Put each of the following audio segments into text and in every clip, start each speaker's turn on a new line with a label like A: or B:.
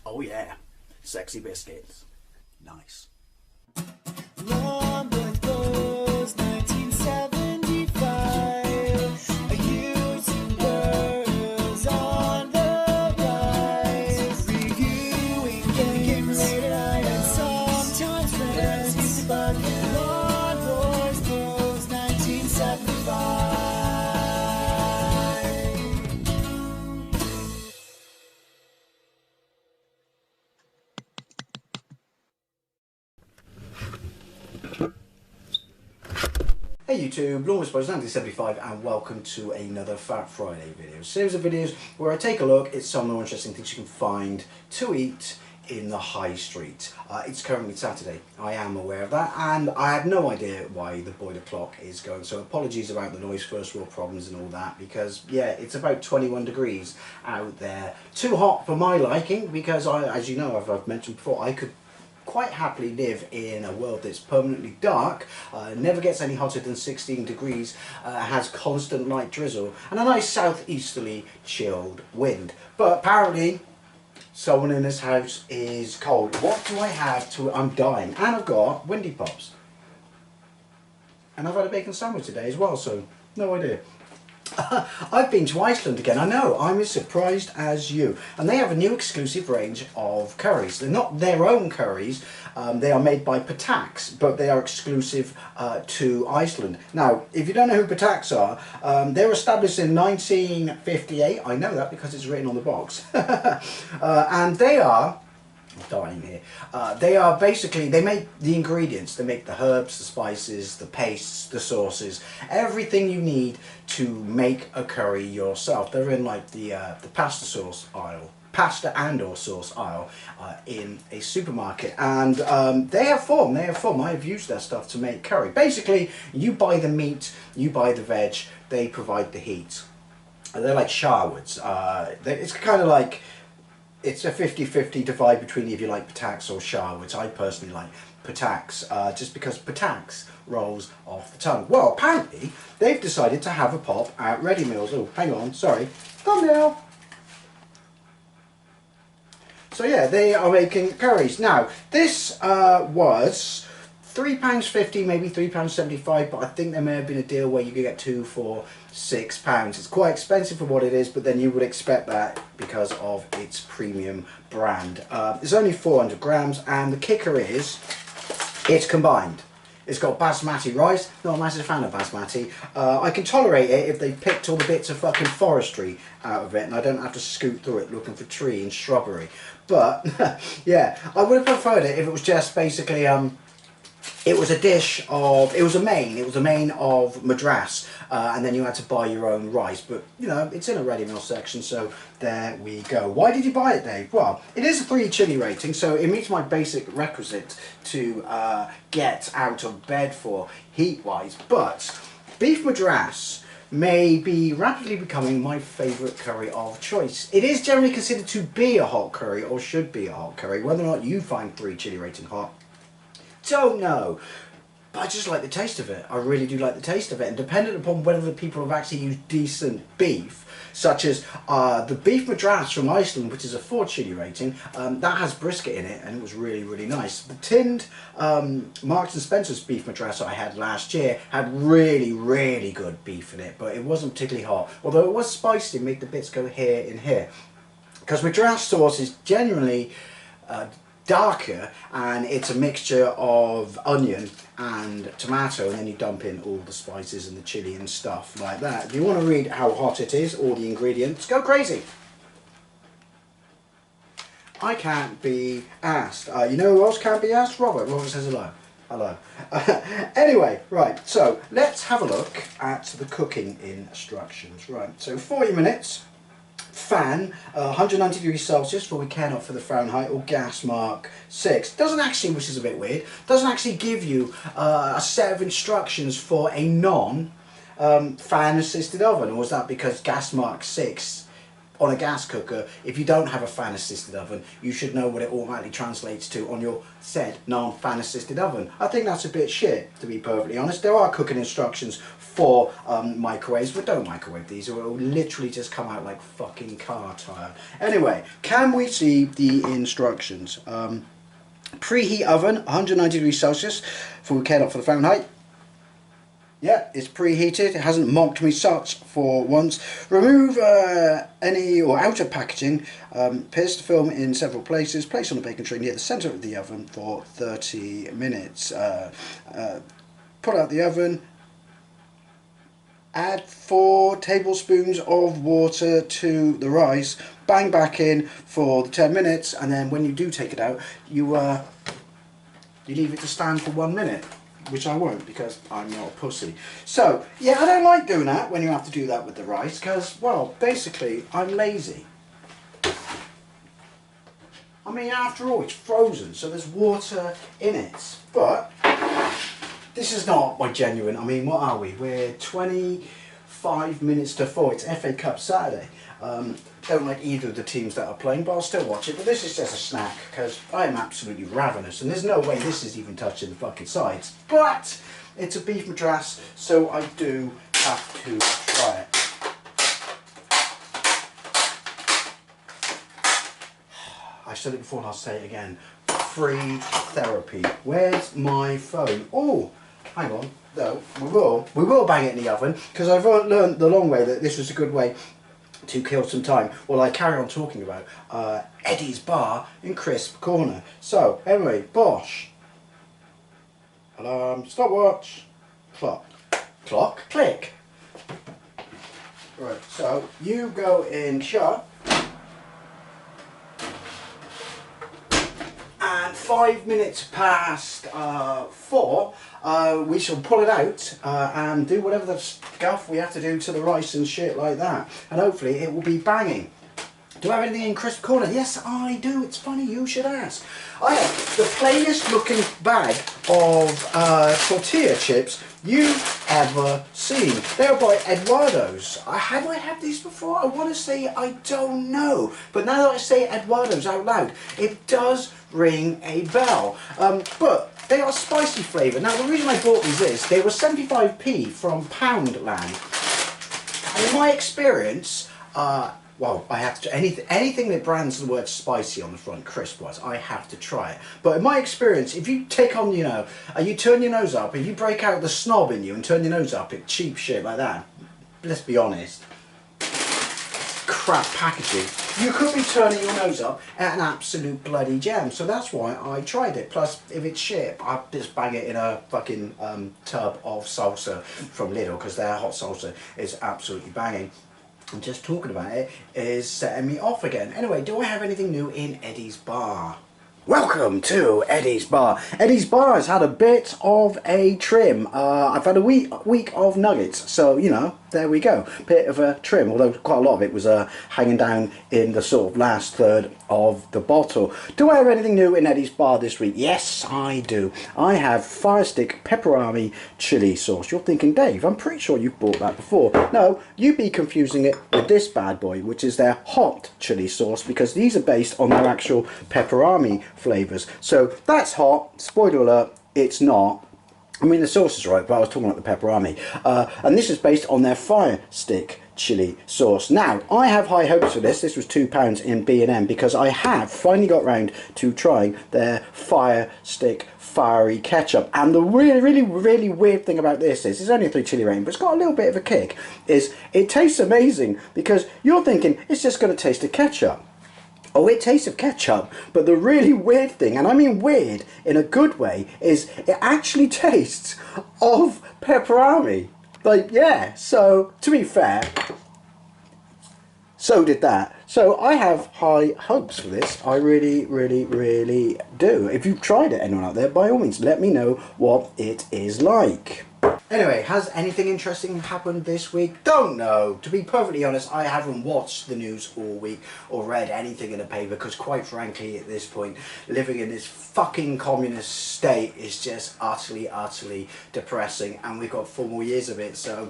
A: Oh yeah, sexy biscuits. Nice.
B: Long boy clothes, 1975. A used girls on the rise. Reviewing games late at night and sometimes friends. But Long boys clothes, 1975.
A: Hey YouTube, Lawnmower Boys 1975 and welcome to another Fat Friday video. Series of videos where I take a look at some of the more interesting things you can find to eat in the high street. It's currently Saturday, I am aware of that, and I have no idea why the boiler clock is going, so apologies about the noise, first world problems and all that, because yeah, it's about 21 degrees out there. Too hot for my liking, because as you know, I've mentioned before, I could quite happily live in a world that's permanently dark, never gets any hotter than 16 degrees, has constant light drizzle and a nice southeasterly chilled wind. But apparently someone in this house is cold. What do I have to... I'm dying. And I've got windy pops. And I've had a bacon sandwich today as well, so no idea. I've been to Iceland again. I know, I'm as surprised as you. And they have a new exclusive range of curries. They're not their own curries, they are made by Pataks, but they are exclusive to Iceland. Now, if you don't know who Pataks are, they were established in 1958. I know that because it's written on the box. And they are... I'm dying here. They are basically, they make the ingredients, they make the herbs, the spices, the pastes, the sauces, everything you need to make a curry yourself. They're in like the pasta sauce aisle, pasta and or sauce aisle in a supermarket, and they have form, I have used their stuff to make curry. Basically, you buy the meat, you buy the veg, they provide the heat. They're like Sharwoods. It's kind of like, it's a 50-50 divide between if you like Pataks or Sharwoods. I personally like Pataks, just because Pataks rolls off the tongue. Well, apparently they've decided to have a pop at Ready Meals. Oh, hang on, sorry. Thumbnail. So yeah, they are making curries. Now, this was £3.50, maybe £3.75, but I think there may have been a deal where you could get two for £6. It's quite expensive for what it is, but then you would expect that because of its premium brand. It's only 400 grams, and the kicker is it's combined. It's got basmati rice. Not a massive fan of basmati. I can tolerate it if they picked all the bits of fucking forestry out of it and I don't have to scoot through it looking for tree and shrubbery. But yeah, I would have preferred it if it was just basically it was a dish of, it was a main of Madras, and then you had to buy your own rice, but you know, it's in a ready meal section, so there we go. Why did you buy it, Dave? Well, it is a 3 chili rating, so it meets my basic requisite to get out of bed for heat-wise, but beef Madras may be rapidly becoming my favourite curry of choice. It is generally considered to be a hot curry, or should be a hot curry. Whether or not you find 3 chili rating hot, don't know, but I just like the taste of it. I really do like the taste of it, and dependent upon whether the people have actually used decent beef, such as the beef Madras from Iceland, which is a 4 chili rating, that has brisket in it, and it was really, really nice. The tinned Marks and Spencer's beef Madras I had last year had really, really good beef in it, but it wasn't particularly hot, although it was spicy, made the bits go here and here, because Madras sauce is generally darker, and it's a mixture of onion and tomato, and then you dump in all the spices and the chili and stuff like that. If you want to read how hot it is, all the ingredients, go crazy. I can't be asked. You know who else can't be asked? Robert. Robert says hello. Hello. Anyway, right, so let's have a look at the cooking instructions. Right, so 40 minutes. Fan, 190 degrees Celsius, for we care not for the Fahrenheit, or gas mark 6. Doesn't actually, which is a bit weird, doesn't actually give you a set of instructions for a non fan assisted oven, or was that because gas mark 6 on a gas cooker, if you don't have a fan assisted oven, you should know what it automatically translates to on your said non-fan assisted oven. I think that's a bit shit, to be perfectly honest. There are cooking instructions for microwaves, but don't microwave these or it will literally just come out like fucking car tire. Anyway, can we see the instructions? Preheat oven, 190 degrees Celsius, for care not for the Fahrenheit. Yeah, it's preheated. It hasn't mocked me such for once. Remove any or outer packaging. Pierce the film in several places. Place on a baking tray near the centre of the oven for 30 minutes. Pull out the oven. Add 4 tablespoons of water to the rice. Bang back in for the 10 minutes, and then when you do take it out, you leave it to stand for 1 minute. Which I won't, because I'm not a pussy. So, yeah, I don't like doing that when you have to do that with the rice, because, well, basically, I'm lazy. I mean, after all, it's frozen, so there's water in it. But this is not my genuine, I mean, what are we? We're 25 minutes to 4. It's FA Cup Saturday. Don't like either of the teams that are playing, but I'll still watch it. But this is just a snack, because I am absolutely ravenous, and there's no way this is even touching the fucking sides. But it's a beef Madras, so I do have to try it. I said it before and I'll say it again. Free therapy. Where's my phone? Oh, hang on. No, we will bang it in the oven, because I've learned the long way that this was a good way to kill some time while I carry on talking about Eddie's Bar in Crisp Corner. So, anyway, Bosch. Alarm, stopwatch, clock. Clock, click. Right, so you go in shut. And 5 minutes past 4, we shall pull it out and do whatever the stuff we have to do to the rice and shit like that. And hopefully it will be banging. Do I have anything in Crisp Corner? Yes, I do. It's funny you should ask. I have the plainest looking bag of tortilla chips you've ever seen. They are by Eduardo's. Have I had these before? I want to say I don't know. But now that I say Eduardo's out loud, it does ring a bell. But they are spicy flavour. Now the reason I bought these is they were 75p from Poundland. And in my experience, well, I have to anything that brands the word spicy on the front, crisp-wise, I have to try it. But in my experience, if you take on, you know, you turn your nose up, if you break out the snob in you and turn your nose up at cheap shit like that, let's be honest, crap packaging, you could be turning your nose up at an absolute bloody gem. So that's why I tried it. Plus, if it's shit, I'll just bang it in a fucking tub of salsa from Lidl, because their hot salsa is absolutely banging. And just talking about it is setting me off again. Anyway, do I have anything new in Eddie's Bar? Welcome to Eddie's Bar. Eddie's Bar has had a bit of a trim. I've had a week of nuggets, so you know, there we go. Bit of a trim, although quite a lot of it was hanging down in the sort of last third of the bottle. Do I have anything new in Eddie's Bar this week? Yes, I do. I have Fire Stick Pepperami Chili Sauce. You're thinking, Dave, I'm pretty sure you've bought that before. No, you'd be confusing it with this bad boy, which is their hot chili sauce, because these are based on their actual pepperami flavours. So that's hot. Spoiler alert, it's not. I mean, the sauce is right, but I was talking about the pepperami. And this is based on their Fire Stick chili sauce. Now, I have high hopes for this. This was £2 in B&M, because I have finally got round to trying their Fire Stick fiery ketchup. And the really weird thing about this is, it's only a 3 chili rating, but it's got a little bit of a kick, is it tastes amazing, because you're thinking it's just going to taste of ketchup. Oh, it tastes of ketchup, but the really weird thing, and I mean weird in a good way, is it actually tastes of pepperami. Like, yeah, so to be fair, so did that. So I have high hopes for this. I really do. If you've tried it, anyone out there, by all means, let me know what it is like. Anyway, has anything interesting happened this week? Don't know. To be perfectly honest, I haven't watched the news all week or read anything in the paper, because quite frankly at this point, living in this fucking communist state is just utterly depressing, and we've got 4 more years of it, so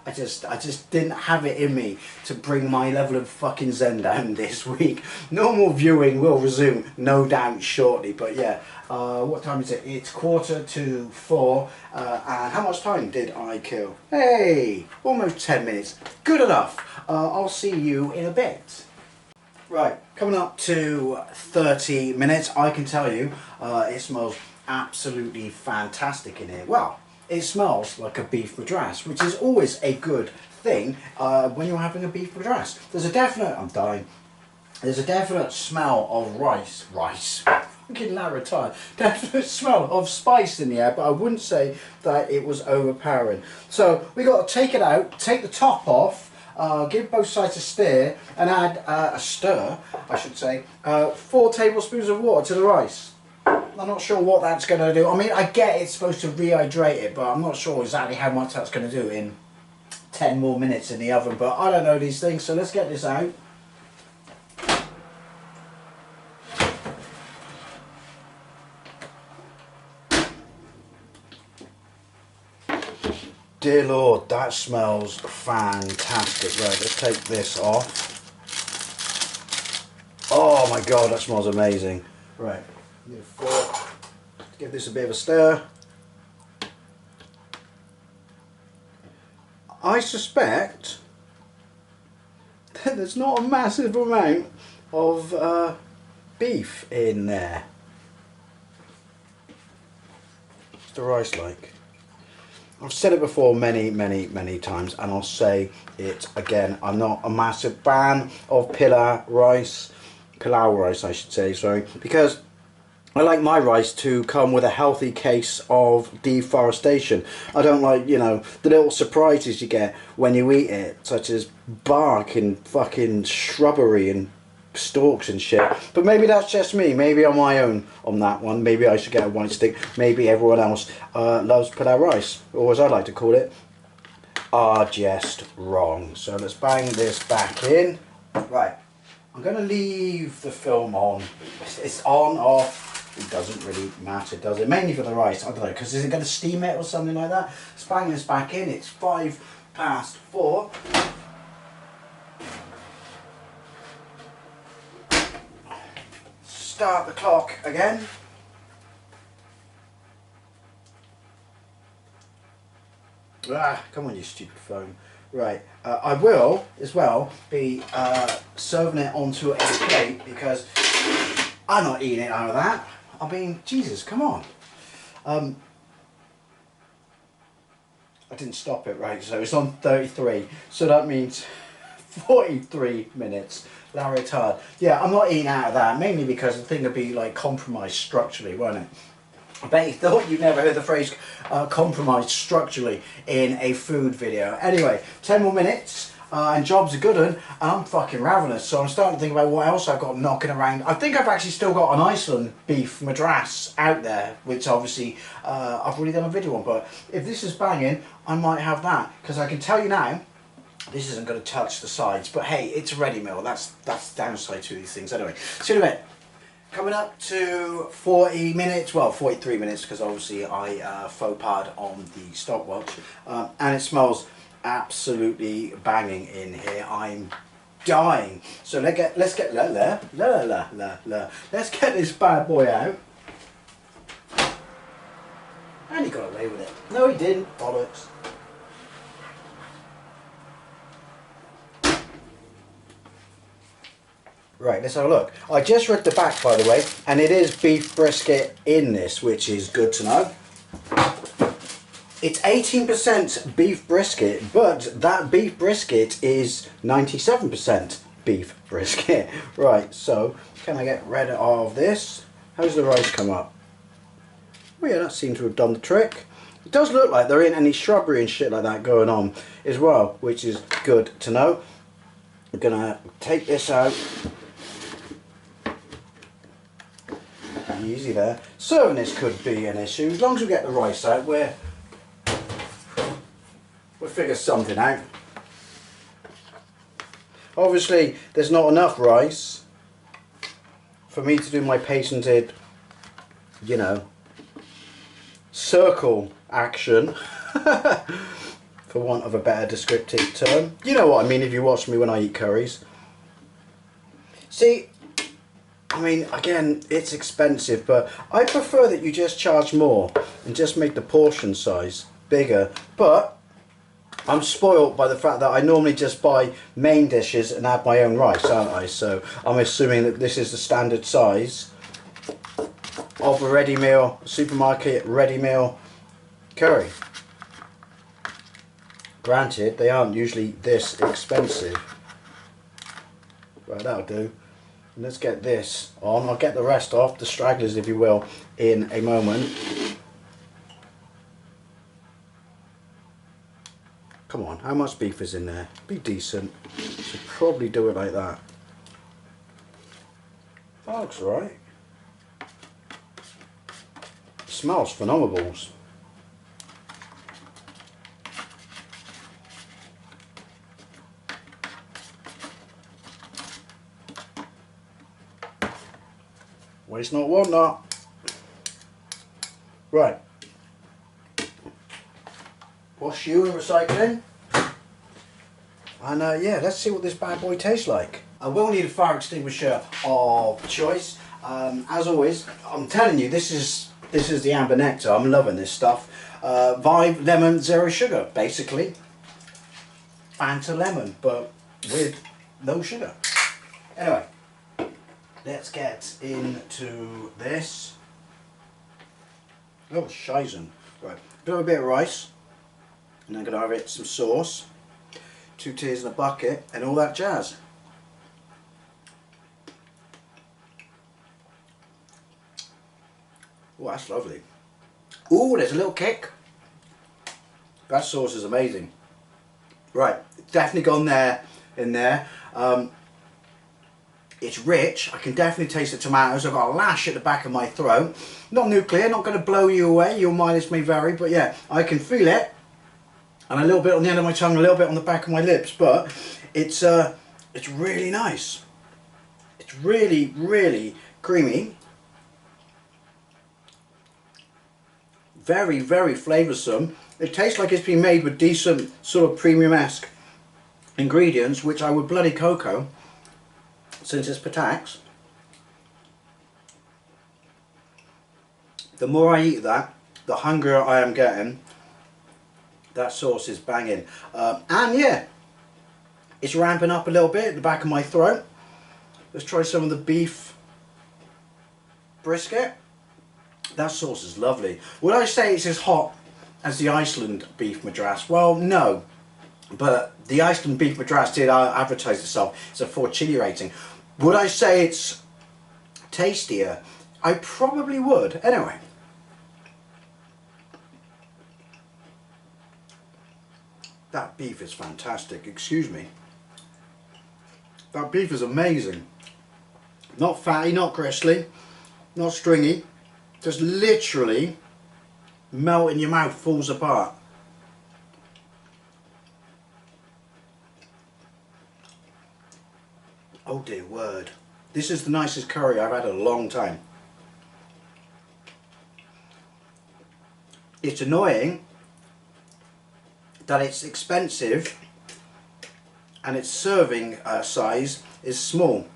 A: I just didn't have it in me to bring my level of fucking zen down this week. Normal viewing will resume, no doubt, shortly. But yeah, what time is it? It's 4:45. And how much time did I kill? Hey, almost 10 minutes. Good enough. I'll see you in a bit. Right, coming up to 30 minutes. I can tell you, it smells absolutely fantastic in here. Well, it smells like a beef madras, which is always a good thing when you're having a beef madras. There's a definite, I'm dying, there's a definite smell of rice, fucking retired, definite smell of spice in the air, but I wouldn't say that it was overpowering. So we got to take it out, take the top off, give both sides a stir, and add a stir, I should say, 4 tablespoons of water to the rice. I'm not sure what that's going to do. I mean, I get it's supposed to rehydrate it, but I'm not sure exactly how much that's going to do in 10 more minutes in the oven. But I don't know these things, so let's get this out. Dear Lord, that smells fantastic. Right, let's take this off. Oh my God, that smells amazing. Right. Need a fork, give this a bit of a stir. I suspect that there's not a massive amount of beef in there. What's the rice like? I've said it before many times, and I'll say it again. I'm not a massive fan of pilau rice I should say, sorry, because I like my rice to come with a healthy case of deforestation. I don't like, you know, the little surprises you get when you eat it, such as bark and fucking shrubbery and stalks and shit. But maybe that's just me. Maybe I'm my own on that one. Maybe I should get a white stick. Maybe everyone else loves pilau rice, or as I like to call it, are just wrong. So let's bang this back in. Right, I'm going to leave the film on. It's on, off. It doesn't really matter, does it? Mainly for the rice, I don't know, because is it going to steam it or something like that? Let's bang this back in. It's 4:05. Start the clock again. Ah, come on, you stupid phone. Right, I will as well be serving it onto a plate because I'm not eating it out of that. I mean, Jesus, come on. I didn't stop it, right, so it's on 33, so that means 43 minutes. Larry Tard. Yeah, I'm not eating out of that, mainly because the thing would be like compromised structurally, won't it? I bet you thought you'd never heard the phrase compromised structurally in a food video. Anyway, 10 more minutes. And job's a good one, and I'm fucking ravenous, so I'm starting to think about what else I've got knocking around. I think I've actually still got an Iceland beef madras out there, which obviously I've already done a video on, but if this is banging, I might have that, because I can tell you now, this isn't going to touch the sides, but hey, it's a ready meal. That's the downside to these things. Anyway, see you in a bit. Coming up to 40 minutes, well 43 minutes, because obviously I faux pas on the stopwatch, and it smells absolutely banging in here. I'm dying. So let's get this bad boy out. And he got away with it. No, he didn't. Bollocks. Right, let's have a look. I just read the back, by the way, and it is beef brisket in this, which is good to know. It's 18% beef brisket, but that beef brisket is 97% beef brisket. Right, so can I get rid of this? How's the rice come up? Oh yeah, that seems to have done the trick. It does look like there ain't any shrubbery and shit like that going on as well, which is good to know. I'm gonna take this out. Easy there. Serving this could be an issue. As long as we get the rice out, we'll figure something out. Obviously, there's not enough rice for me to do my patented, you know, circle action. for want of a better descriptive term. You know what I mean if you watch me when I eat curries. See, I mean, again, it's expensive, but I prefer that you just charge more and just make the portion size bigger. But I'm spoilt by the fact that I normally just buy main dishes and add my own rice, aren't I? So I'm assuming that this is the standard size of a ready meal, supermarket ready meal curry. Granted, they aren't usually this expensive. Right, that'll do. Let's get this on. I'll get the rest off, the stragglers if you will, in a moment. Come on, how much beef is in there? Be decent. Should probably do it like that. That looks right. Smells phenomenal. Waste not, want not. Right. Wash you and recycling. And yeah, let's see what this bad boy tastes like. I will need a fire extinguisher of choice. As always, I'm telling you, this is the amber nectar. I'm loving this stuff. Vibe lemon, zero sugar, basically. Fanta lemon, but with no sugar. Anyway. Let's get into this. Oh, shizen. Right, do a bit of rice, and I'm going to have it some sauce, 2 teas in a bucket, and all that jazz. Oh, that's lovely. Oh, there's a little kick. That sauce is amazing. Right, definitely gone there, in there. It's rich. I can definitely taste the tomatoes. I've got a lash at the back of my throat. Not nuclear, not going to blow you away. Your mileage may vary, but yeah, I can feel it. And a little bit on the end of my tongue, a little bit on the back of my lips, but it's really nice. It's really, really creamy. Very, very flavoursome. It tastes like it's been made with decent sort of premium-esque ingredients, which I would bloody cocoa. Since it's Patak's, the more I eat that, the hungrier I am getting. That sauce is banging. And yeah, it's ramping up a little bit at the back of my throat. Let's try some of the beef brisket. That sauce is lovely. Would I say it's as hot as the Iceland beef Madras? Well, no. But the Iceland beef Madras did advertise itself. It's a 4 chili rating. Would I say it's tastier? I probably would. Anyway. That beef is fantastic. Excuse me. That beef is amazing. Not fatty, not gristly, not stringy. Just literally melt in your mouth, falls apart. Oh dear word. This is the nicest curry I've had in a long time. It's annoying that it's expensive and its serving size is small.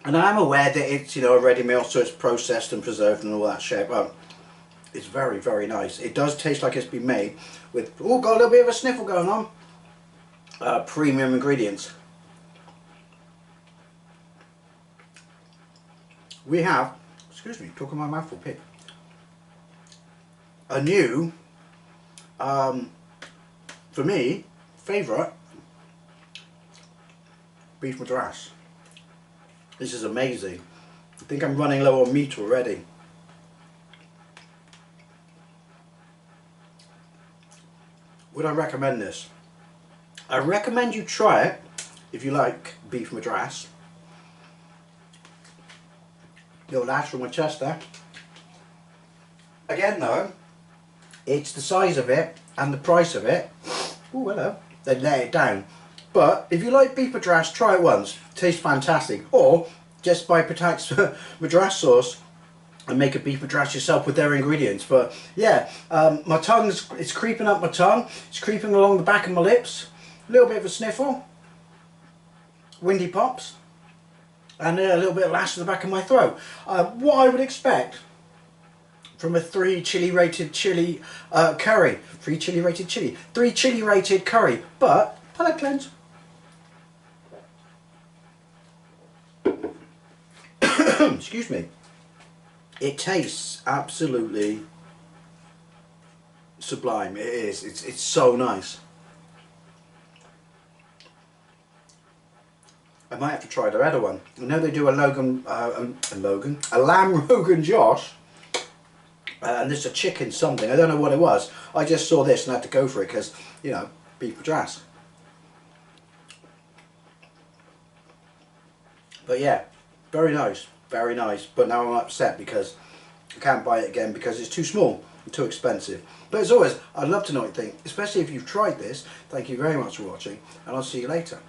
A: And I'm aware that it's, you know, a ready meal, so it's processed and preserved and all that shit, but it's very, very nice. It does taste like it's been made with, oh, got a little bit of a sniffle going on. Premium ingredients. We have, excuse me, talking my mouthful, pig. A new, for me, favourite beef Madras. This is amazing. I think I'm running low on meat already. Would I recommend this? I recommend you try it if you like beef Madras. Little lash from my chest there. Again though, it's the size of it and the price of it. Oh hello. They lay it down. But if you like beef Madras, try it once. It tastes fantastic. Or just buy Patak's Madras sauce and make a beef madras yourself with their ingredients. But yeah, my tongue's, it's creeping up my tongue, it's creeping along the back of my lips, a little bit of a sniffle, windy pops, and a little bit of lash to the back of my throat. What I would expect from a 3 chili rated chili curry, 3 chili rated chili, 3 chili rated curry, but palate cleanse. Excuse me. It tastes absolutely sublime. It is. It's so nice. I might have to try their other one. I know they do a lamb Rogan Josh, and this is a chicken something. I don't know what it was. I just saw this and had to go for it because, you know, beef madras. But yeah, very nice. Very nice, but now I'm upset because I can't buy it again because it's too small and too expensive. But as always, I'd love to know what you think, especially if you've tried this. Thank you very much for watching, and I'll see you later.